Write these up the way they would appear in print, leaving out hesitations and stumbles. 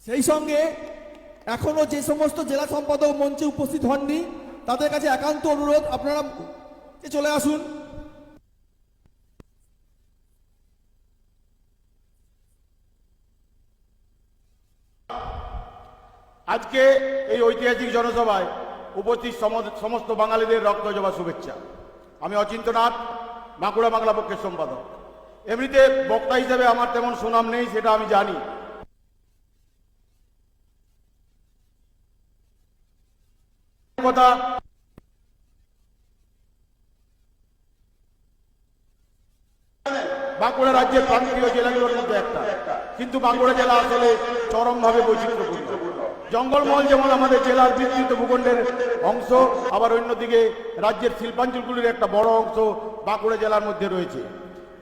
সেই সঙ্গে এখনো যে সমস্ত জেলা সম্পাদক মঞ্চে উপস্থিত হননি তাদের কাছে একান্ত অনুরোধ, আপনারা চলে আসুন। আজকে এই ঐতিহাসিক জনসভায় উপস্থিত সমস্ত বাঙালিদের রক্ত জবা শুভেচ্ছা। আমি অচিন্ত্যনাথ, বাঁকুড়া বাংলা পক্ষের সম্পাদক। এমনিতে বক্তা হিসেবে আমার তেমন সুনাম নেই, সেটা আমি জানি। কথা বাঁকুড়া রাজ্যের প্রান্তীয় জেলাগুলোর মধ্যে একটা, কিন্তু বাঁকুড়া জেলা আসলে চরমভাবে বৈচিত্র্যপূর্ণ। জঙ্গলমহল যেমন আমাদের জেলার বিস্তৃত ভূখণ্ডের অংশ, আবার অন্যদিকে রাজ্যের শিল্পাঞ্চলগুলির একটা বড় অংশ বাঁকুড়া জেলার মধ্যে রয়েছে।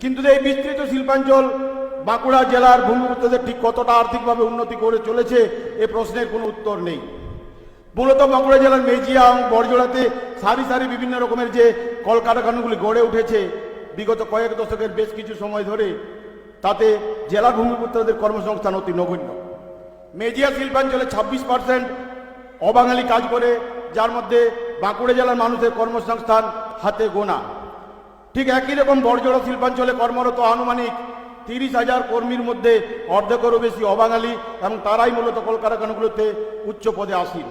কিন্তু এই বিস্তৃত শিল্পাঞ্চল বাঁকুড়া জেলার ভূমিপুত্রদের ঠিক কতটা আর্থিকভাবে উন্নতি করে চলেছে এ প্রশ্নের কোনো উত্তর নেই। মূলত বাঁকুড়া জেলার মেজিয়া এবং বড়জোড়াতে সারি সারি বিভিন্ন রকমের যে কলকারখানাগুলি গড়ে উঠেছে বিগত কয়েক দশকের বেশ কিছু সময় ধরে, তাতে জেলার ভূমিপুত্রদের কর্মসংস্থান অতি নগণ্য। মেজিয়া শিল্পাঞ্চলে 26% অবাঙালি কাজ করে, যার মধ্যে বাঁকুড়া জেলার মানুষের কর্মসংস্থান হাতে গোনা। ঠিক একই রকম বড়জোড়া শিল্পাঞ্চলে কর্মরত আনুমানিক 30,000 কর্মীর মধ্যে অর্ধেকেরও বেশি অবাঙালি, এবং তারাই মূলত কলকারখানাগুলোতে উচ্চ পদে আসীন।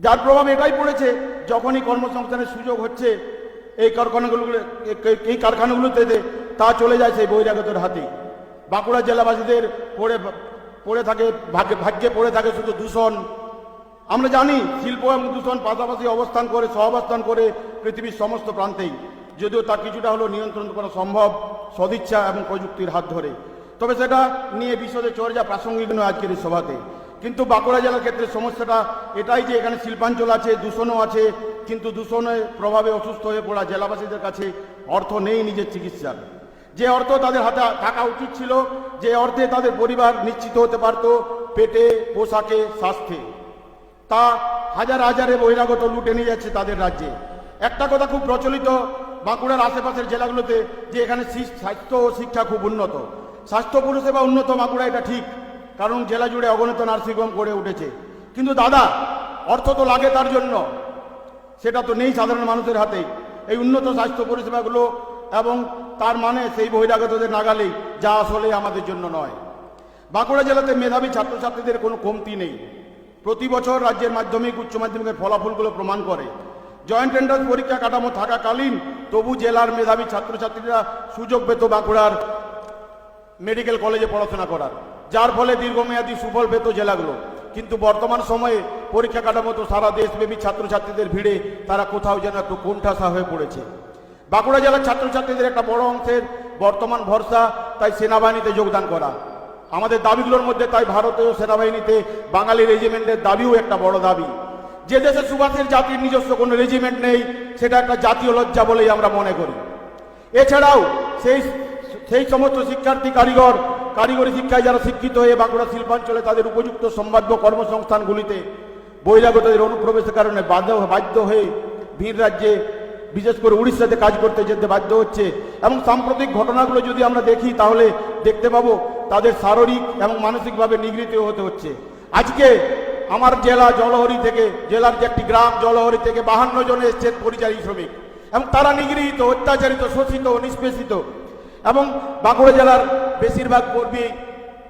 যার প্রভাব এটাই পড়েছে, যখনই কর্মসংস্থানের সুযোগ হচ্ছে এই কারখানাগুলোতে তা চলে যায় সেই বহিরাগতের হাতে। বাঁকুড়া জেলাবাসীদের ভাগ্যে পড়ে থাকে শুধু দূষণ। আমরা জানি শিল্প এবং দূষণ পাশাপাশি সহাবস্থান করে পৃথিবীর সমস্ত প্রান্তেই, যদিও তা কিছুটা হলেও নিয়ন্ত্রণ করা সম্ভব সদিচ্ছা এবং প্রযুক্তির হাত ধরে। তবে সেটা নিয়ে বিশদে চর্চা প্রাসঙ্গিক নয় আজকের এই সভাতে। কিন্তু বাঁকুড়া জেলার ক্ষেত্রে সমস্যাটা এটাই যে এখানে শিল্পাঞ্চল আছে, দূষণও আছে, কিন্তু দূষণের প্রভাবে অসুস্থ হয়ে পড়া জেলাবাসীদের কাছে অর্থ নেই নিজের চিকিৎসার। যে অর্থ তাদের হাতে থাকা উচিত ছিল, যে অর্থে তাদের পরিবার নিশ্চিত হতে পারত পেটে, পোশাকে, স্বাস্থ্যে, তা হাজার হাজারে বহিরাগত লুটে নিয়ে যাচ্ছে তাদের রাজ্যে। একটা কথা খুব প্রচলিত বাঁকুড়ার আশেপাশের জেলাগুলোতে, যে এখানে স্বাস্থ্য ও শিক্ষা খুব উন্নত। স্বাস্থ্য পরিষেবা উন্নত বাঁকুড়া, এটা ঠিক, কারণ জেলা জুড়ে অগণিত নার্সিংহোম গড়ে উঠেছে। কিন্তু দাদা, অর্থ তো লাগে তার জন্য, সেটা তো নেই সাধারণ মানুষের হাতে। এই উন্নত স্বাস্থ্য পরিষেবাগুলো এবং তার মানে সেই বহিরাগতদের নাগালেই, যা আসলে আমাদের জন্য নয়। বাঁকুড়া জেলাতে মেধাবী ছাত্রছাত্রীদের কোনো কমতি নেই। প্রতি বছর রাজ্যের মাধ্যমিক উচ্চ মাধ্যমিকের ফলাফলগুলো প্রমাণ করে, জয়েন্ট এন্ট্রান্স পরীক্ষা কাঠামো থাকাকালীন তবু জেলার মেধাবী ছাত্রছাত্রীরা সুযোগ পেত বাঁকুড়ার মেডিকেল কলেজে পড়াশোনা করার, যার ফলে দীর্ঘমেয়াদী সুফল পেত জেলাগুলো। কিন্তু বর্তমান সময়ে পরীক্ষা কাঠামো তো সারা দেশব্যাপী ছাত্রছাত্রীদের ভিড়ে তারা কোথাও যেন একটু কোণঠাসা হয়ে পড়েছে। বাঁকুড়া জেলার ছাত্রছাত্রীদের একটা বড় অংশের বর্তমান ভরসা তাই সেনাবাহিনীতে যোগদান করা। আমাদের দাবিগুলোর মধ্যে তাই ভারতীয় সেনাবাহিনীতে বাঙালি রেজিমেন্টের দাবিও একটা বড় দাবি। যে দেশে সুভাষের জাতির নিজস্ব কোনো রেজিমেন্ট নেই, সেটা একটা জাতীয় লজ্জা বলেই আমরা মনে করি। এছাড়াও সেই সমস্ত শিক্ষার্থী কারিগরি শিক্ষায় যারা শিক্ষিত হয়ে বাঁকুড়া শিল্পাঞ্চলে তাদের উপযুক্ত সম্ভাব্য কর্মসংস্থানগুলিতে বহিরাগতদের অনুপ্রবেশের কারণে বাধ্য হয়ে ভিন রাজ্যে, বিশেষ করে উড়িষ্যাতে কাজ করতে যেতে বাধ্য হচ্ছে। এবং সাম্প্রতিক ঘটনাগুলো যদি আমরা দেখি তাহলে দেখতে পাবো তাদের শারীরিক এবং মানসিকভাবে নিগৃহীত হতে হচ্ছে। আজকে আমার জেলা জলহরি থেকে, জেলার যে একটি গ্রাম জলহরি থেকে 52 জন এসছেন পরিযায়ী শ্রমিক, এবং তারা নিগৃহীত, অত্যাচারিত, শোষিত, নিষ্পেষিত। এবং বাঁকুড়া জেলার বেশিরভাগ কর্মী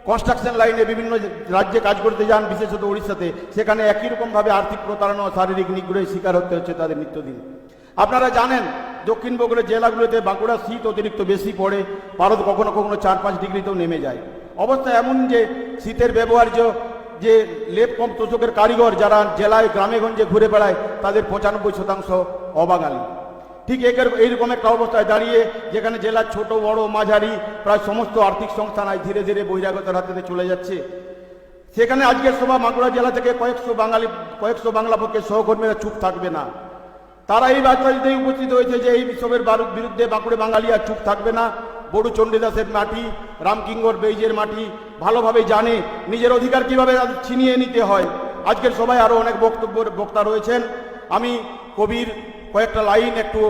কনস্ট্রাকশন লাইনে বিভিন্ন রাজ্যে কাজ করতে যান, বিশেষত উড়িষ্যাতে। সেখানে একই রকমভাবে আর্থিক প্রতারণা ও শারীরিক নিগ্রহের শিকার হতে হচ্ছে তাদের নিত্যদিন। আপনারা জানেন দক্ষিণবঙ্গের জেলাগুলোতে বাঁকুড়া শীত অতিরিক্ত বেশি পড়ে, পারদ কখনো কখনো 4-5 ডিগ্রিতেও নেমে যায়। অবস্থা এমন যে শীতের ব্যবহার্য যে লেপ কম তোষকের কারিগর যারা জেলায় গ্রামেগঞ্জে ঘুরে বেড়ায়, তাদের 95% অবাঙালি। ঠিক এইরকম একটা অবস্থায় দাঁড়িয়ে, যেখানে জেলার ছোট বড় মাঝারি প্রায় সমস্ত আর্থিক সংস্থান আজ ধীরে ধীরে বহিরাগতের হাতে চলে যাচ্ছে, সেখানে আজকের সভা বাঁকুড়া জেলা থেকে কয়েকশো বাংলা পক্ষের সহকর্মীরা চুপ থাকবে না। তারা এই বার্তা দিতেই উপস্থিত হয়েছে যে এই বিক্ষোভের বিরুদ্ধে বাঁকুড়া বাঙালি আর চুপ থাকবে না। বড়ু চণ্ডীদাসের মাটি, রামকিঙ্কর বেইজের মাটি ভালোভাবে জানে নিজের অধিকার কিভাবে ছিনিয়ে নিতে হয়। আজকের সভায় আরো অনেক বক্তা রয়েছেন। আমি কবির কয়েকটা লাইন একটু